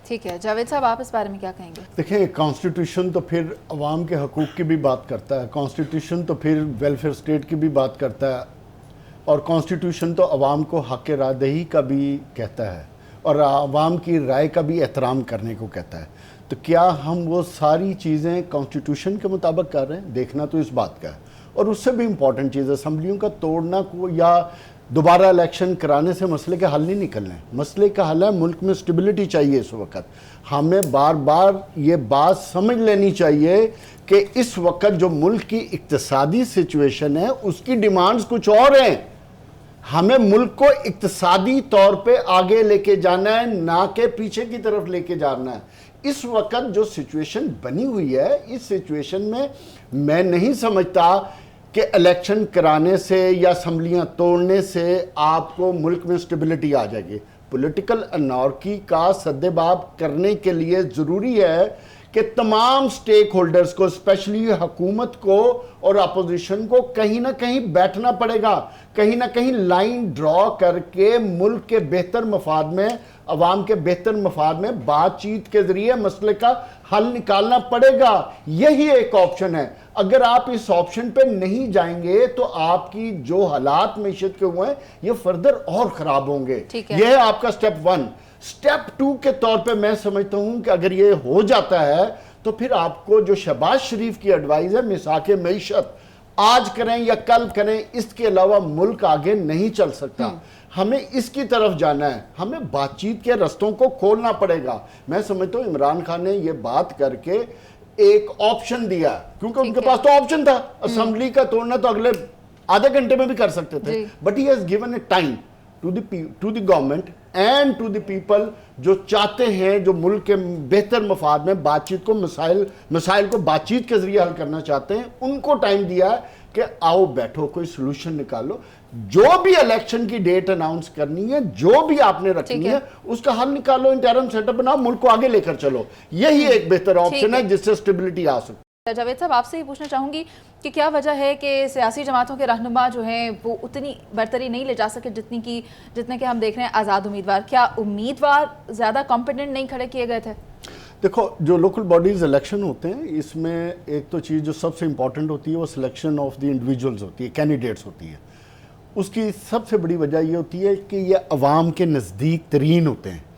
ठीक है, जावेद साहब आप इस बारे में क्या कहेंगे? देखिए, कॉन्स्टिट्यूशन तो फिर अवाम के हकूक़ की भी बात करता है, कॉन्स्टिट्यूशन तो फिर वेलफेयर स्टेट की भी बात करता है, और कॉन्स्टिट्यूशन तो अवाम को हक़ रायदही का भी कहता है और अवाम की राय का भी एहतराम करने को कहता है। तो क्या हम वो सारी चीज़ें कॉन्स्टिट्यूशन के मुताबिक कर रहे हैं? देखना तो इस बात का है। और उससे भी इम्पॉर्टेंट चीज़ है, असम्बलियों का तोड़ना को या दोबारा इलेक्शन कराने से मसले के हल नहीं निकलने। मसले का हल है, मुल्क में स्टेबिलिटी चाहिए। इस वक्त हमें बार बार ये बात समझ लेनी चाहिए कि इस वक्त जो मुल्क की इक्तिसादी सिचुएशन है उसकी डिमांड्स कुछ और हैं। हमें मुल्क को इक्तिसादी तौर पे आगे लेके जाना है, ना कि पीछे की तरफ लेके जाना है। इस वक्त जो सिचुएशन बनी हुई है, इस सिचुएशन में मैं नहीं समझता कि इलेक्शन कराने से या असम्बलियाँ तोड़ने से आपको मुल्क में स्टेबिलिटी आ जाएगी। पॉलिटिकल अनार्की का सद्देबाब करने के लिए ज़रूरी है कि तमाम स्टेक होल्डर्स को, स्पेशली हुकूमत को और अपोजिशन को कहीं ना कहीं बैठना पड़ेगा, कहीं ना कहीं लाइन ड्रॉ करके मुल्क के बेहतर मफाद में, अवाम के बेहतर मफाद में बातचीत के ज़रिए मसले का हल निकालना पड़ेगा। यही एक ऑप्शन है। अगर आप इस ऑप्शन पे नहीं जाएंगे तो आपकी जो हालात मैशत के हुए हैं ये फर्दर और ख़राब होंगे। यह है आपका स्टेप 1। स्टेप 2 के तौर पे मैं समझता हूं कि अगर ये हो जाता है तो फिर आपको जो शहबाज शरीफ की एडवाइस है, मिसाके मईशत आज करें या कल करें, इसके अलावा मुल्क आगे नहीं चल सकता। हमें इसकी तरफ जाना है, हमें बातचीत के रस्तों को खोलना पड़ेगा। मैं समझता हूं इमरान खान ने ये बात करके एक ऑप्शन दिया, क्योंकि उनके पास तो ऑप्शन था, असेंबली का तोड़ना तो अगले आधे घंटे में भी कर सकते थे, but he has given a time to the government and to the people जो चाहते हैं, जो मुल्क के बेहतर मफाद में बातचीत को, मसाइल को बातचीत के जरिए हल करना चाहते हैं, उनको टाइम दिया है कि आओ बैठो, कोई सोल्यूशन निकालो। जो भी इलेक्शन की डेट अनाउंस करनी है, जो भी आपने रखनी है, उसका हल निकालो, इंटरम सेटअप बनाओ, मुल्क को आगे लेकर चलो। यही एक बेहतर ऑप्शन है जिससे स्टेबिलिटी आ सकती है। जावेद साहब, आपसे ये पूछना चाहूंगी कि क्या वजह है कि सियासी जमातों के रहनुमा जो हैं वो उतनी बरतरी नहीं ले जा सके जितने के हम देख रहे हैं आज़ाद उम्मीदवार? क्या उम्मीदवार ज़्यादा कॉम्पिटेंट नहीं खड़े किए गए थे? देखो, जो लोकल बॉडीज़ इलेक्शन होते हैं, इसमें एक तो चीज़ जो सबसे इंपॉर्टेंट होती है वो सिलेक्शन ऑफ द इंडिविजुअल्स होती है, कैंडिडेट्स होती है। उसकी सबसे बड़ी वजह ये होती है कि ये अवाम के नज़दीक तरीन होते हैं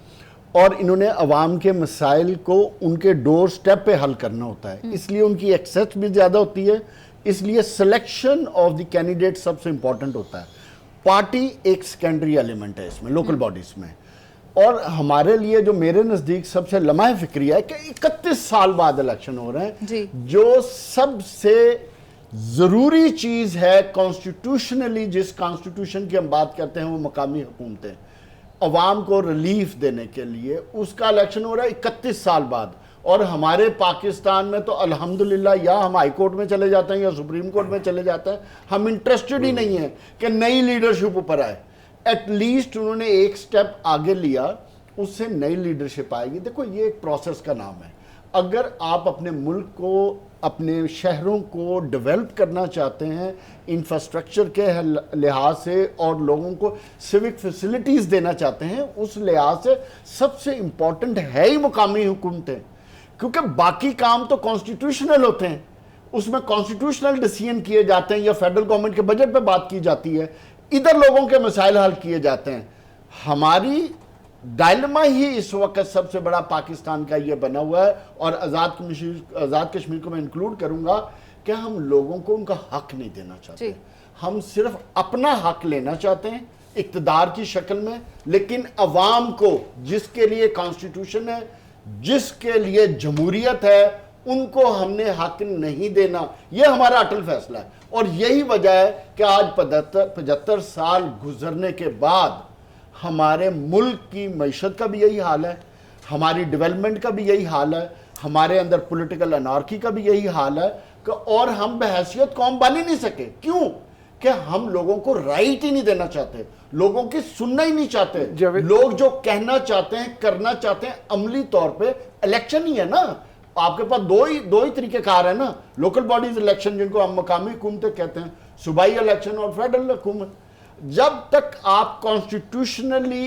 और इन्होंने अवाम के मसाइल को उनके डोर स्टेप पे हल करना होता है, इसलिए उनकी एक्सेस भी ज़्यादा होती है। इसलिए सिलेक्शन ऑफ द कैंडिडेट सबसे इंपॉर्टेंट होता है। पार्टी एक सेकेंडरी एलिमेंट है इसमें, लोकल बॉडीज़ में। और हमारे लिए जो मेरे नज़दीक सबसे लम्हा फिक्रिया है कि 31 साल बाद इलेक्शन हो रहे हैं, जो सबसे ज़रूरी चीज़ है कॉन्स्टिट्यूशनली, जिस कॉन्स्टिट्यूशन की हम बात करते हैं, वो मकामी हुकूमतें अवाम को रिलीफ देने के लिए, उसका इलेक्शन हो रहा है 31 साल बाद। और हमारे पाकिस्तान में तो अल्हम्दुलिल्लाह या हम हाई कोर्ट में चले जाते हैं या सुप्रीम कोर्ट में चले जाते हैं, हम इंटरेस्टेड ही नहीं है कि नई लीडरशिप ऊपर आए। एटलीस्ट उन्होंने एक स्टेप आगे लिया, उससे नई लीडरशिप आएगी। देखो, ये एक प्रोसेस का नाम है। अगर आप अपने मुल्क को, अपने शहरों को डेवलप करना चाहते हैं इंफ्रास्ट्रक्चर के लिहाज से और लोगों को सिविक फैसिलिटीज़ देना चाहते हैं, उस लिहाज से सबसे इम्पॉर्टेंट है ही मुकामी हुकूमतें, क्योंकि बाकी काम तो कॉन्स्टिट्यूशनल होते हैं, उसमें कॉन्स्टिट्यूशनल डिसीजन किए जाते हैं या फेडरल गवर्नमेंट के बजट पे बात की जाती है, इधर लोगों के मसाइल हल किए जाते हैं। हमारी डायलमा ही इस वक्त सबसे बड़ा पाकिस्तान का ये बना हुआ है, और आज़ाद कश्मीर को मैं इंक्लूड करूंगा कि हम लोगों को उनका हक नहीं देना चाहते। हम सिर्फ अपना हक लेना चाहते हैं इक़्तिदार की शक्ल में, लेकिन अवाम को, जिसके लिए कॉन्स्टिट्यूशन है, जिसके लिए जमहूरियत है, उनको हमने हक नहीं देना। यह हमारा अटल फैसला है। और यही वजह है कि आज 75 साल गुजरने के बाद हमारे मुल्क की मईशत का भी यही हाल है, हमारी डेवलपमेंट का भी यही हाल है, हमारे अंदर पॉलिटिकल अनार्की का भी यही हाल है कि और हम बहैसियत कौम बन ही नहीं सके। क्यों? कि हम लोगों को राइट ही नहीं देना चाहते, लोगों की सुनना ही नहीं चाहते। लोग जो कहना चाहते हैं, करना चाहते हैं, अमली तौर पे इलेक्शन ही है ना। आपके पास दो ही तरीकेकार है ना, लोकल बॉडीज इलेक्शन जिनको हम मकामी हुकूमतें कहते हैं, सूबाई इलेक्शन और फेडरल हुकूमत। जब तक आप कॉन्स्टिट्यूशनली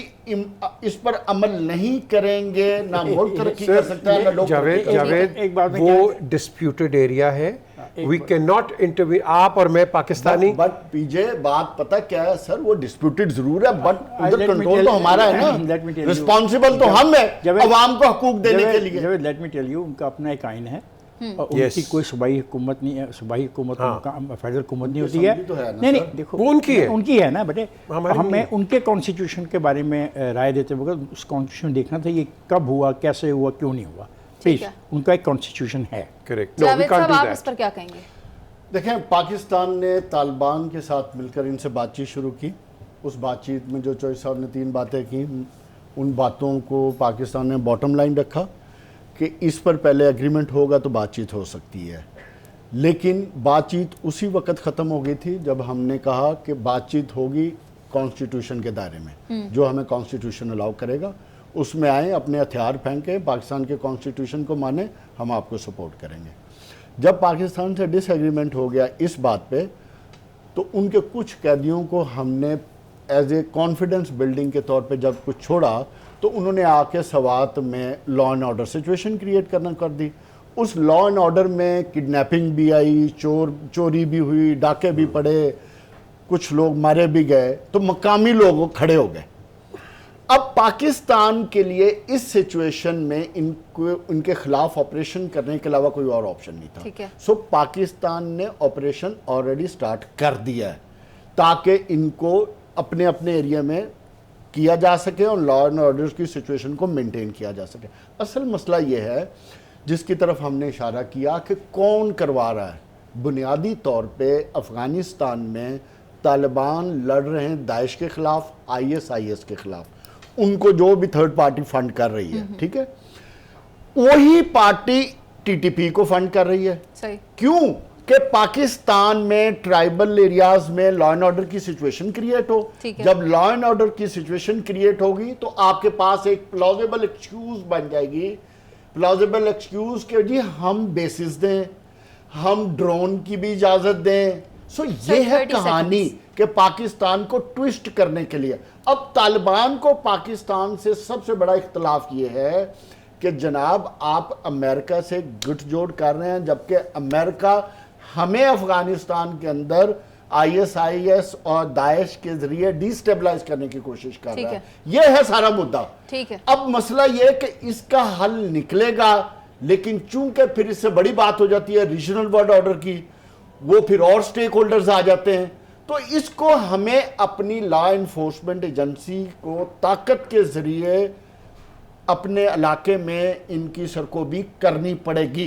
इस पर अमल नहीं करेंगे, ना मुल्क तरक्की कर सकता है, ना लोग तरक्की कर सकते हैं। जावेद, एक बात में वो डिस्प्यूटेड एरिया है, वी कैन नॉट इंटरव्यू। आप और मैं पाकिस्तानी, बट पीजे बात पता क्या है सर, वो डिस्प्यूटेड जरूर है, बट उधर let me कंट्रोल tell तो you- हमारा है let me ना, tell you- रिस्पॉन्सिबल तो हम है जावेद- अवाम को हकूक देने के लिए। लेट मी टेल यू, उनका अपना एक आइन है और Yes. उनकी कोई सूबाई हुकूमत नहीं है, सूबाई हुकूमत हाँ। फेडरल हुकूमत नहीं उनकी होती है। असेंबली तो है ना नहीं सर। नहीं, देखो वो उनकी है। उनकी है ना बेटे। हमारी हमें नहीं। उनके कॉन्स्टिट्यूशन के बारे में राय देते वक्त उस कॉन्स्टिट्यूशन देखना था, ये कब हुआ, कैसे हुआ, क्यों नहीं हुआ। प्लीज, है। उनका एक कॉन्स्टिट्यूशन है। करेक्ट, जावेद साहब, आप इस पर क्या कहेंगे? देखें, पाकिस्तान ने तालिबान के साथ मिलकर इनसे बातचीत शुरू की। उस बातचीत में जो चौधरी साहब ने 3 बातें की, उन बातों को पाकिस्तान ने बॉटम लाइन रखा कि इस पर पहले एग्रीमेंट होगा तो बातचीत हो सकती है। लेकिन बातचीत उसी वक्त ख़त्म हो गई थी जब हमने कहा कि बातचीत होगी कॉन्स्टिट्यूशन के दायरे में, जो हमें कॉन्स्टिट्यूशन अलाउ करेगा उसमें आए, अपने हथियार फेंके, पाकिस्तान के कॉन्स्टिट्यूशन को माने, हम आपको सपोर्ट करेंगे। जब पाकिस्तान से डिसएग्रीमेंट हो गया इस बात पे, तो उनके कुछ कैदियों को हमने एज ए कॉन्फिडेंस बिल्डिंग के तौर पे जब कुछ छोड़ा, तो उन्होंने आके सवात में law and order situation create करना कर दी। उस लॉ एंड ऑर्डर में किडनैपिंग भी आई, चोरी भी हुई, डाके भी पड़े, कुछ लोग मारे भी गए, तो मकामी लोग खड़े हो गए। अब पाकिस्तान के लिए इस सिचुएशन में इनको इनके खिलाफ ऑपरेशन करने के अलावा कोई और ऑप्शन नहीं था। ठीक है। सो पाकिस्तान ने ऑपरेशन ऑलरेडी स्टार्ट कर दिया है ताकि इनको अपने अपने एरिया में किया जा सके और लॉ एंड ऑर्डर की सिचुएशन को मेंटेन किया जा सके। असल मसला ये है जिसकी तरफ हमने इशारा किया कि कौन करवा रहा है। बुनियादी तौर पे अफगानिस्तान में तालिबान लड़ रहे हैं दाइश के खिलाफ, ISIS के खिलाफ, उनको जो भी थर्ड पार्टी फंड कर रही है, ठीक है, वही पार्टी TTP को फंड कर रही है। सही। क्यों? कि पाकिस्तान में ट्राइबल एरियाज में लॉ एंड ऑर्डर की सिचुएशन क्रिएट हो। ठीक है। जब लॉ एंड ऑर्डर की सिचुएशन क्रिएट होगी तो आपके पास एक प्लॉजिबल एक्सक्यूज बन जाएगी, प्लॉजिबल एक्सक्यूज के जी हम बेसिस दें, हम ड्रोन की भी इजाजत दें। सो ये है 30 कहानी कि पाकिस्तान को ट्विस्ट करने के लिए। अब तालिबान को पाकिस्तान से सबसे बड़ा इख्तलाफ ये है कि जनाब आप अमेरिका से गुठजोड़ कर रहे हैं, जबकि अमेरिका हमें अफगानिस्तान के अंदर ISIS और दाइश के जरिए डिस्टेबलाइज करने की कोशिश कर ठीक रहा है। है। यह है सारा मुद्दा। ठीक है। अब मसला यह कि इसका हल निकलेगा, लेकिन चूंकि फिर इससे बड़ी बात हो जाती है रीजनल वर्ल्ड ऑर्डर की, वो फिर और स्टेक होल्डर्स आ जाते हैं। तो इसको हमें अपनी लॉ एनफोर्समेंट एजेंसी को ताकत के जरिए अपने इलाके में इनकी सरकोबी करनी पड़ेगी।